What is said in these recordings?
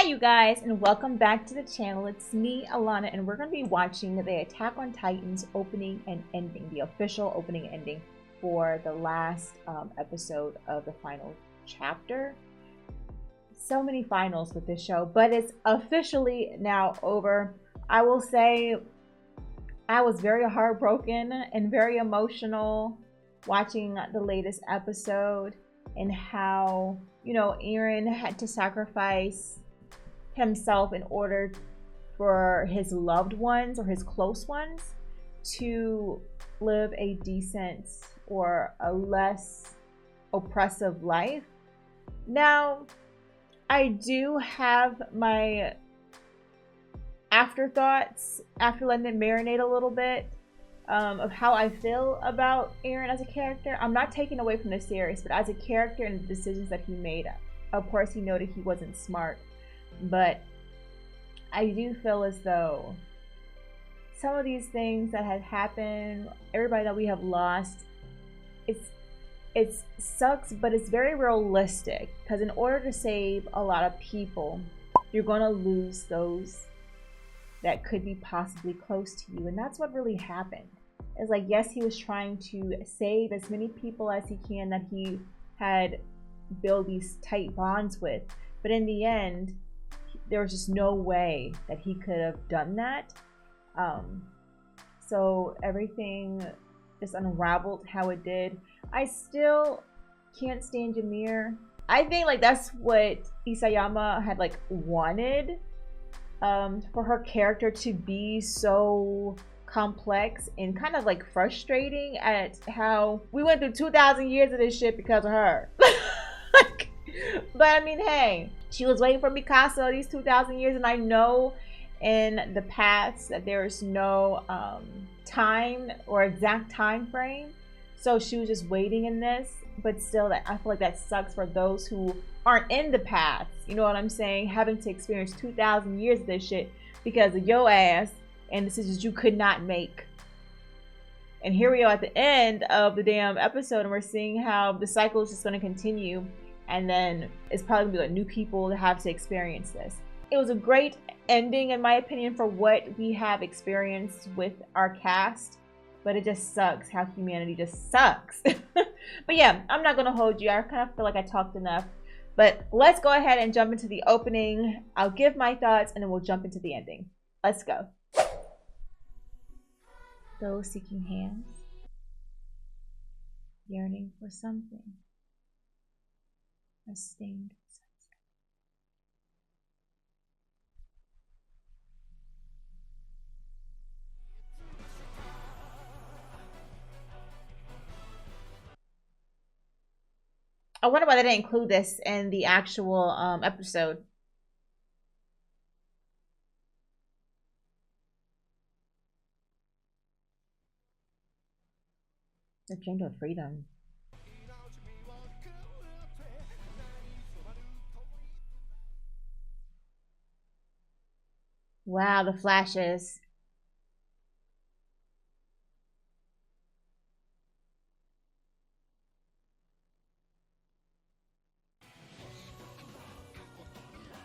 you guys, and welcome back to the channel. It's me, Alana, and we're going to be watching the Attack on Titan's opening and ending, the official opening and ending for the last episode of the final chapter. So many finals with this show, but it's officially now over. I will say I was very heartbroken and very emotional watching the latest episode and how, you know, Eren had to sacrifice himself in order for his loved ones or his close ones to live a decent or a less oppressive life. Now, I do have my afterthoughts after letting it marinate a little bit of how I feel about Eren as a character. I'm not taking away from the series, but as a character and the decisions that he made, of course he noted he wasn't smart, but I do feel as though some of these things that have happened, everybody that we have lost, it sucks, but it's very realistic, because in order to save a lot of people, you're going to lose those that could be possibly close to you. And that's what really happened. It's like, yes, he was trying to save as many people as he can that he had built these tight bonds with, but in the end there was just no way that he could have done that. So everything just unraveled how it did. I still can't stand Ymir. I think like that's what Isayama had like wanted, for her character to be so complex and kind of like frustrating at how we went through 2,000 years of this shit because of her. But I mean, hey, she was waiting for Mikasa these 2,000 years, and I know in the past that there is no time or exact time frame, so she was just waiting in this. But still, that I feel like that sucks for those who aren't in the past, you know what I'm saying, having to experience 2,000 years of this shit because of your ass and decisions you could not make. And here we are at the end of the damn episode, and we're seeing how the cycle is just going to continue, and then it's probably going to be like new people that have to experience this. It was a great ending, in my opinion, for what we have experienced with our cast, but it just sucks how humanity just sucks. But yeah, I'm not going to hold you. I kind of feel like I talked enough. But let's go ahead and jump into the opening. I'll give my thoughts, and then we'll jump into the ending. Let's go. Those seeking hands, yearning for something, a stained sunset. I wonder why they didn't include this in the actual episode. The dream of freedom. Wow, the flashes.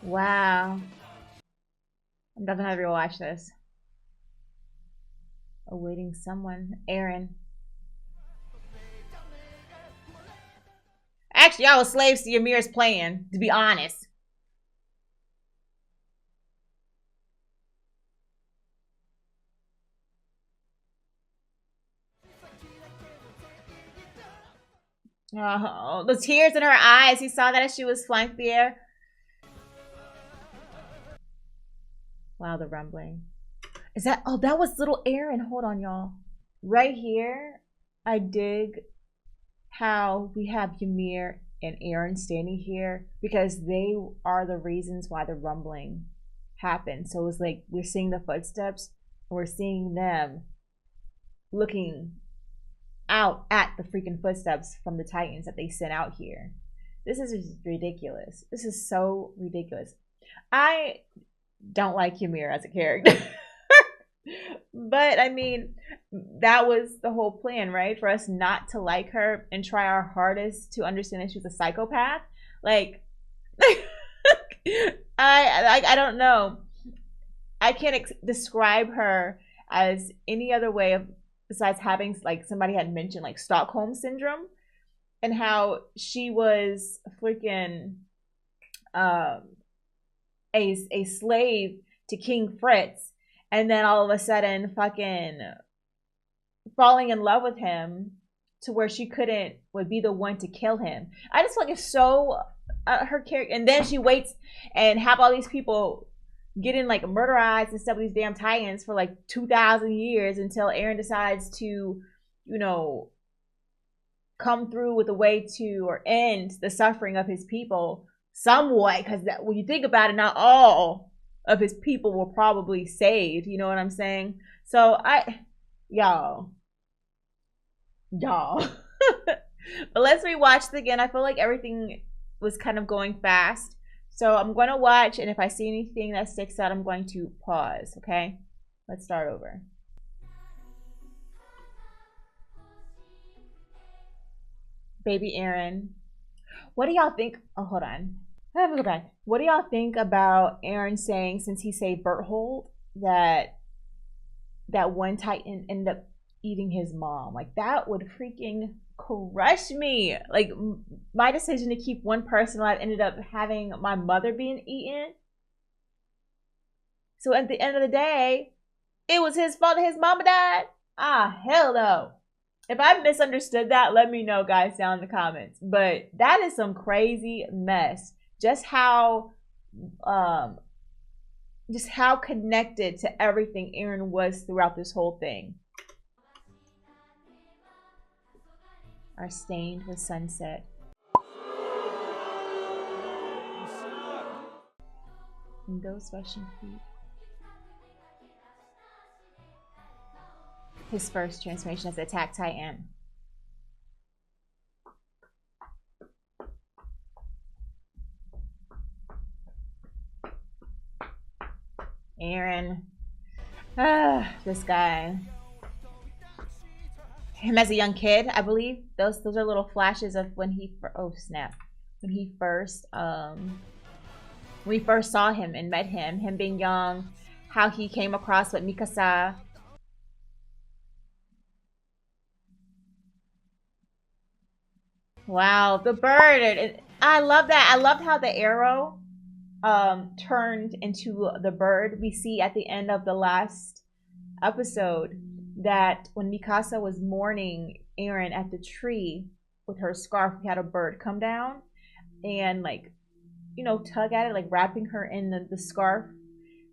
Wow. I'm definitely gonna rewatch this. Awaiting someone. Eren. Actually, I was slaves to Ymir's plan, to be honest. Oh, the tears in her eyes. He saw that as she was flying through the air. Wow, the rumbling. Is that, oh, that was little Eren. Hold on, y'all. Right here, I dig how we have Ymir and Eren standing here because they are the reasons why the rumbling happened. So it's like we're seeing the footsteps and we're seeing them looking out at the freaking footsteps from the Titans that they sent out here. This is ridiculous. This is so ridiculous. I don't like Ymir as a character. But I mean, that was the whole plan, right? For us not to like her and try our hardest to understand that she was a psychopath. Like, I don't know. I can't describe her as any other way of besides having, like somebody had mentioned, like Stockholm syndrome, and how she was freaking um a slave to King Fritz, and then all of a sudden fucking falling in love with him to where she couldn't would be the one to kill him. I just feel like it's so her character, and then she waits and have all these people getting like murderized and stuff with these damn Titans for like 2,000 years until Eren decides to, you know, come through with a way to or end the suffering of his people somewhat, because when you think about it, not all of his people were probably saved, you know what I'm saying? So y'all but let's rewatch it again. I feel like everything was kind of going fast, so I'm going to watch, and if I see anything that sticks out, I'm going to pause. Okay, let's start over. Baby Eren, what do y'all think? Oh, hold on. I have to go back. What do y'all think about Eren saying, since he saved Berthold, that one Titan ended up eating his mom? Like, that would freaking crush me. Like, my decision to keep one person alive ended up having my mother being eaten. So at the end of the day, it was his fault that his mama died? Ah, hell no. If I misunderstood that, let me know, guys, down in the comments. But that is some crazy mess. Just how connected to everything Eren was throughout this whole thing. Are stained with sunset. And those rushing feet. His first transformation as Attack Titan. Eren. This guy. Him as a young kid, I believe. Those are little flashes of when he oh snap. When he first we first saw him and met him being young, how he came across with Mikasa. Wow, the bird. I love that. I loved how the arrow turned into the bird. We see at the end of the last episode that when Mikasa was mourning Eren at the tree with her scarf, we had a bird come down and, like, you know, tug at it, like wrapping her in the scarf.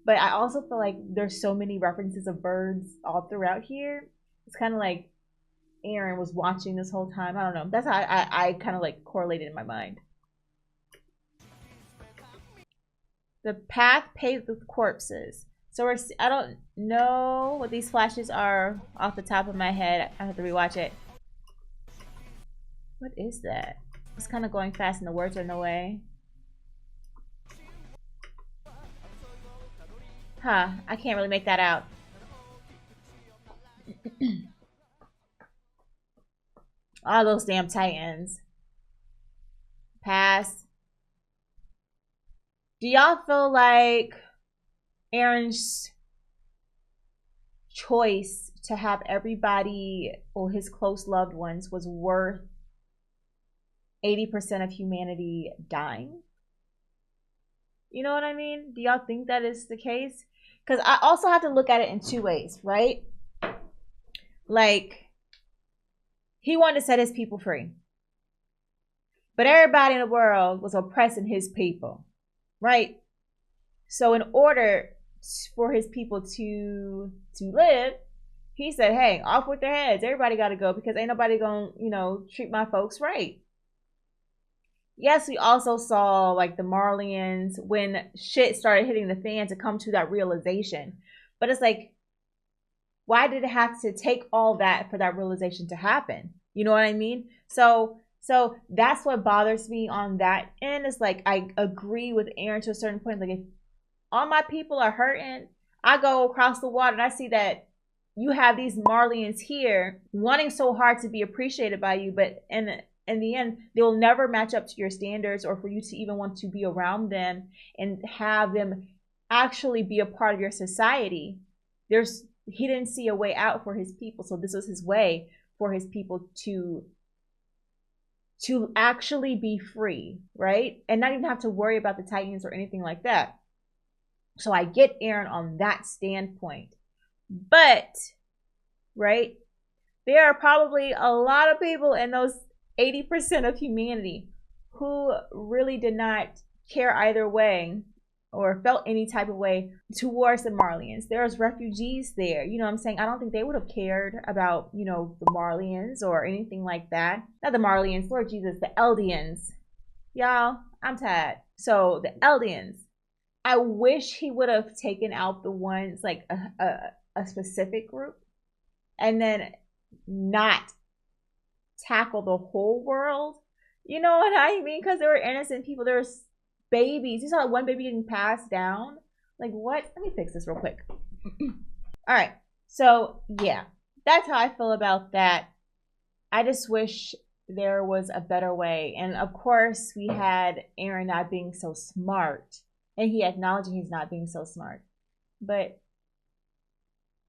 But I also feel like there's so many references of birds all throughout here. It's kind of like Eren was watching this whole time. I don't know. That's how I kind of like correlated in my mind. The path paved with corpses. So I don't know what these flashes are off the top of my head. I have to rewatch it. What is that? It's kind of going fast and the words are in the way. Huh, I can't really make that out. All those damn Titans. Pass. Do y'all feel like Eren's choice to have everybody or his close loved ones was worth 80% of humanity dying? You know what I mean? Do y'all think that is the case? Because I also have to look at it in two ways, right? Like, he wanted to set his people free. But everybody in the world was oppressing his people, right? So in order for his people to live, he said, hey, off with their heads. Everybody got to go because ain't nobody going to, you know, treat my folks right. Yes, we also saw, like, the Marlians when shit started hitting the fan to come to that realization. But it's like, why did it have to take all that for that realization to happen? You know what I mean? So that's what bothers me on that end. It's like, I agree with Eren to a certain point. Like, if all my people are hurting, I go across the water and I see that you have these Marlians here wanting so hard to be appreciated by you, but in in the end, they will never match up to your standards, or for you to even want to be around them and have them actually be a part of your society. He didn't see a way out for his people, so this was his way for his people to actually be free, right? And not even have to worry about the Titans or anything like that. So I get Eren on that standpoint. But, right, there are probably a lot of people in those 80% of humanity who really did not care either way or felt any type of way towards the Marlians. There's refugees there. You know what I'm saying? I don't think they would have cared about, you know, the Marlians or anything like that. Not the Marlians, Lord Jesus, the Eldians. Y'all, I'm tired. So the Eldians. I wish he would have taken out the ones, like a specific group, and then not tackle the whole world. You know what I mean? Because there were innocent people. There's babies. You saw one baby getting passed down. Like, what? Let me fix this real quick. All right. So, yeah. That's how I feel about that. I just wish there was a better way. And, of course, we had Eren not being so smart. And he acknowledging he's not being so smart. But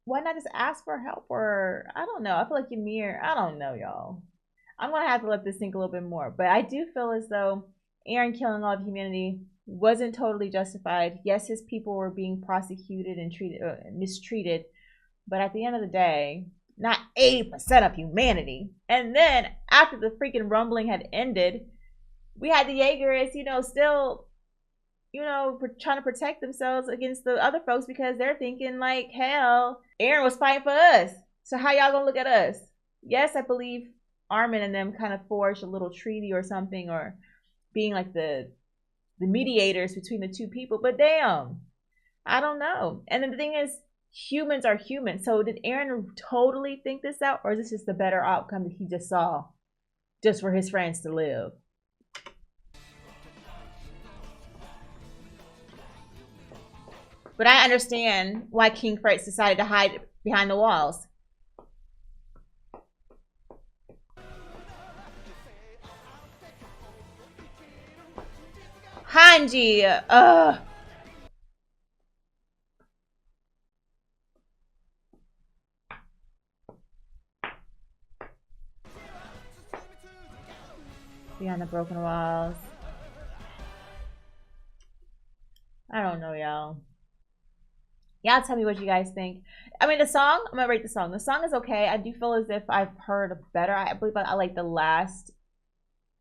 why not just ask for help? Or, I don't know. I feel like Ymir, I don't know, y'all. I'm going to have to let this sink a little bit more. But I do feel as though Eren killing all of humanity wasn't totally justified. Yes, his people were being prosecuted and mistreated. But at the end of the day, not 80% of humanity. And then, after the freaking rumbling had ended, we had the Jaegerists, you know, still, you know, trying to protect themselves against the other folks because they're thinking like, hell, Eren was fighting for us. So how y'all gonna look at us? Yes, I believe Armin and them kind of forged a little treaty or something, or being like the mediators between the two people. But damn, I don't know. And then the thing is, humans are humans. So did Eren totally think this out, or is this just the better outcome that he just saw, just for his friends to live? But I understand why King Fritz decided to hide behind the walls. Hanji, Beyond the broken walls. I don't know, y'all. Y'all tell me what you guys think. I mean, the song, I'm gonna rate the song. The song is okay. I do feel as if I've heard better. I believe I like the last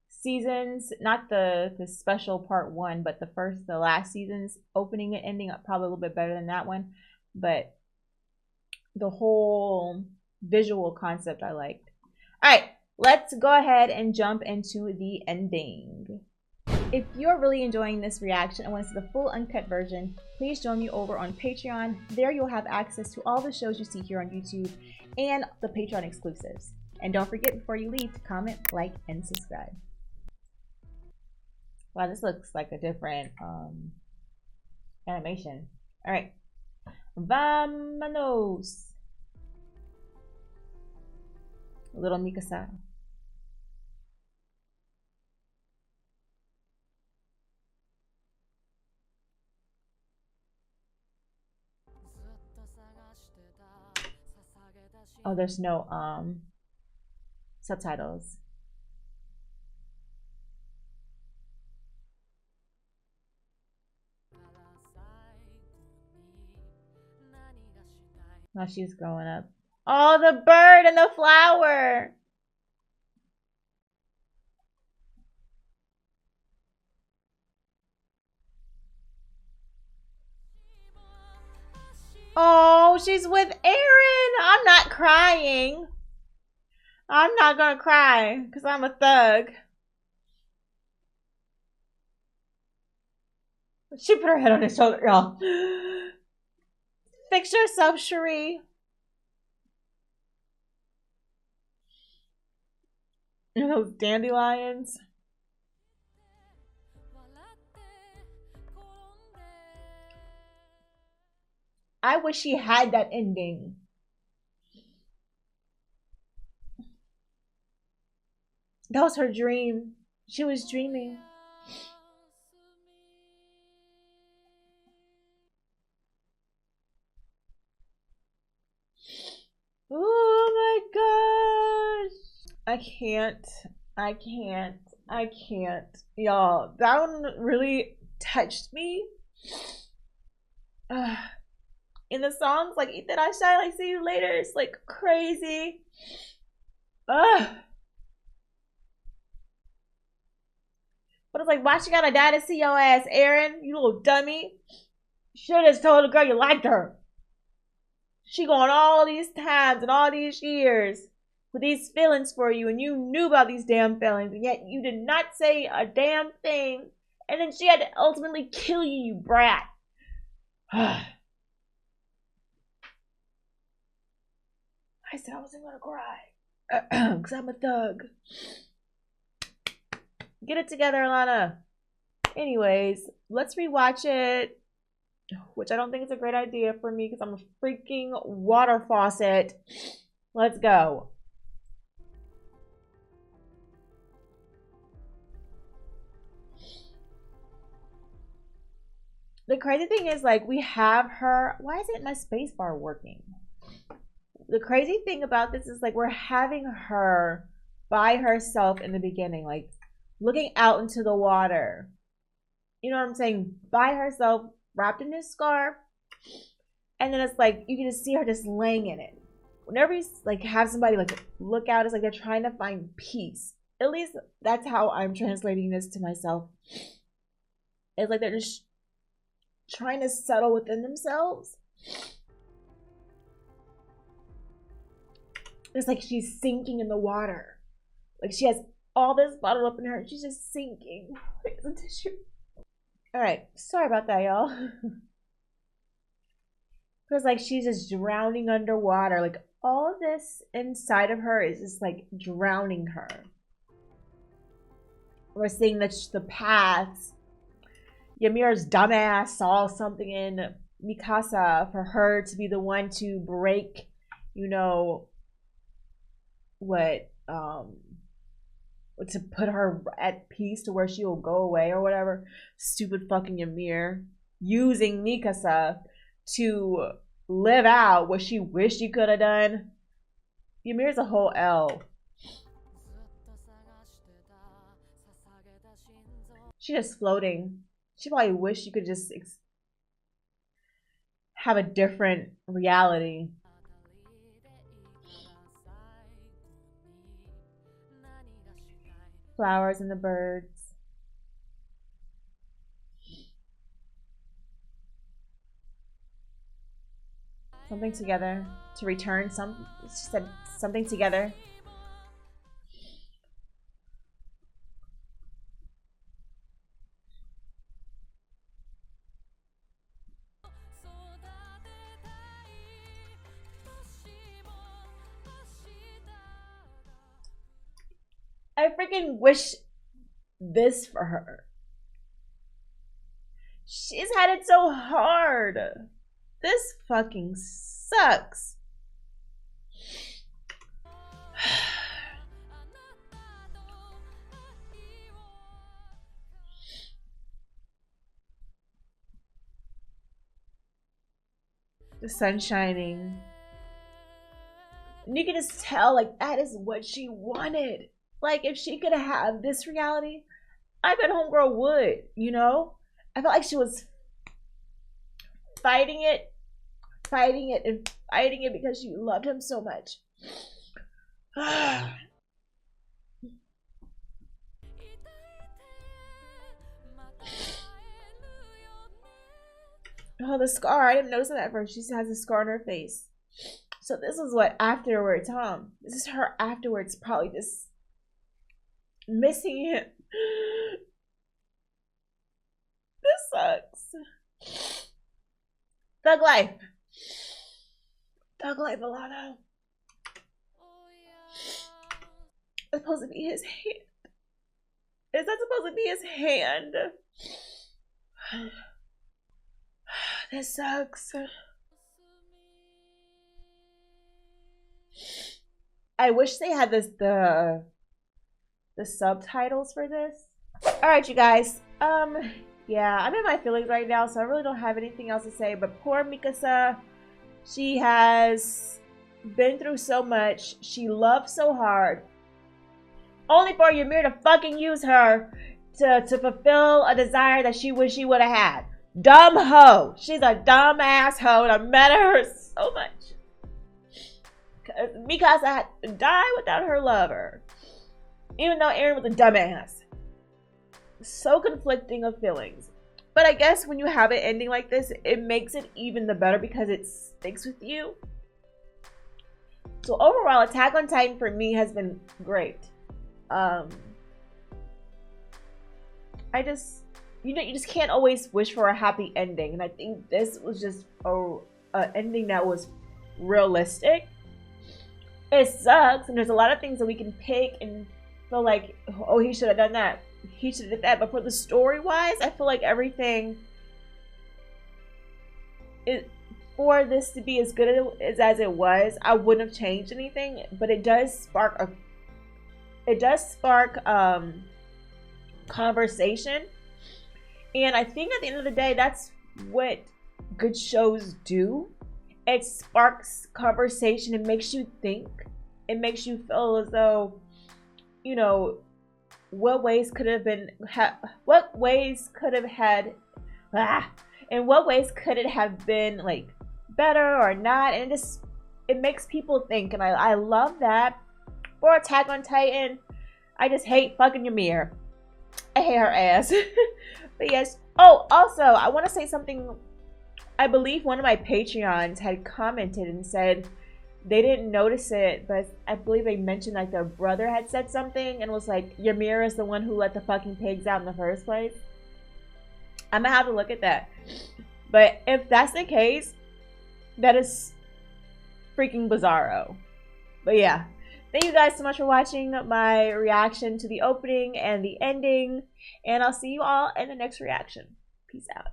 seasons, not the special part one, but the last season's opening and ending up probably a little bit better than that one. But the whole visual concept I liked. All right, let's go ahead and jump into the ending. If you're really enjoying this reaction and want to see the full uncut version, please join me over on Patreon. There you'll have access to all the shows you see here on YouTube and the Patreon exclusives. And don't forget, before you leave, to comment, like, and subscribe. Wow, this looks like a different animation. All right, Vamonos. Little Mikasa. Oh, there's no subtitles. Now she's growing up. Oh, the bird and the flower. Oh, she's with Eren. I'm not crying. I'm not gonna cry because I'm a thug. She put her head on his shoulder, y'all. Fix yourself, Cherie. And those dandelions. I wish she had that ending. That was her dream. She was dreaming. Oh my gosh. I can't. I can't. I can't. Y'all, that one really touched me. In the songs, like Eat That I Shine, like See You Later, it's like crazy. Ugh. But it's like, why she gotta die to see your ass, Aaron? You little dummy. Should have just told the girl you liked her. She going all these times and all these years with these feelings for you, and you knew about these damn feelings, and yet you did not say a damn thing. And then she had to ultimately kill you, you brat. I said I wasn't gonna cry. Because I'm a thug. Get it together, Alana. Anyways, let's rewatch it. Which I don't think is a great idea for me because I'm a freaking water faucet. Let's go. The crazy thing is, like, we have her. Why isn't my space bar working? The crazy thing about this is, like, we're having her by herself in the beginning, like, looking out into the water. You know what I'm saying? By herself, wrapped in this scarf, and then it's like you can just see her just laying in it. Whenever you like have somebody like look out, it's like they're trying to find peace. At least that's how I'm translating this to myself. It's like they're just trying to settle within themselves. It's like she's sinking in the water. Like she has all this bottled up in her and she's just sinking. Like the tissue. Alright, sorry about that, y'all. Because, like, she's just drowning underwater. Like, all of this inside of her is just, like, drowning her. We're seeing the paths. Ymira's dumbass saw something in Mikasa for her to be the one to break, you know, what, to put her at peace to where she will go away or whatever. Stupid fucking Ymir using Mikasa to live out what she wished she could have done. Ymir's a whole L. She's just floating. She probably wished she could just have a different reality. Flowers and the birds. Something together. To return some. She said something together. I freaking wish this for her. She's had it so hard. This fucking sucks. The sun shining. And you can just tell, like, that is what she wanted. Like, if she could have this reality, I bet homegirl would, you know? I felt like she was fighting it and fighting it because she loved him so much. Oh, the scar. I didn't notice that at first. She has a scar on her face. So this is what afterwards, huh? This is her afterwards, probably just missing him. This sucks. Thug life. Thug life, Alana. It's supposed to be his hand. Is that supposed to be his hand? This sucks. I wish they had the the subtitles for this. All right, you guys. Yeah, I'm in my feelings right now, so I really don't have anything else to say. But poor Mikasa, she has been through so much. She loved so hard, only for Ymir to fucking use her to fulfill a desire that she wished she would have had. Dumb hoe. She's a dumb asshole, and I'm mad at her so much. Mikasa had to die without her lover, even though Eren was a dumbass. So conflicting of feelings. But I guess when you have it ending like this, it makes it even the better because it sticks with you. So overall, Attack on Titan for me has been great. I just, you just can't always wish for a happy ending, and I think this was just a ending that was realistic. It sucks, and there's a lot of things that we can pick and feel like, oh, he should have done that, he should have did that. But for the story wise, I feel like everything is, for this to be as good as it was, I wouldn't have changed anything. But it does spark conversation, and I think at the end of the day, that's what good shows do. It sparks conversation. It makes you think. It makes you feel as though, you know, what ways could have been, what ways could it have been like better or not, and it makes people think, and I love that. For Attack on Titan, I just hate fucking Ymir. I hate her ass. But yes. Oh, also, I want to say something. I believe one of my Patreons had commented and said they didn't notice it, but I believe they mentioned like their brother had said something and was like, Ymir is the one who let the fucking pigs out in the first place. I'm gonna have to look at that. But if that's the case, that is freaking bizarro. But yeah. Thank you guys so much for watching my reaction to the opening and the ending. And I'll see you all in the next reaction. Peace out.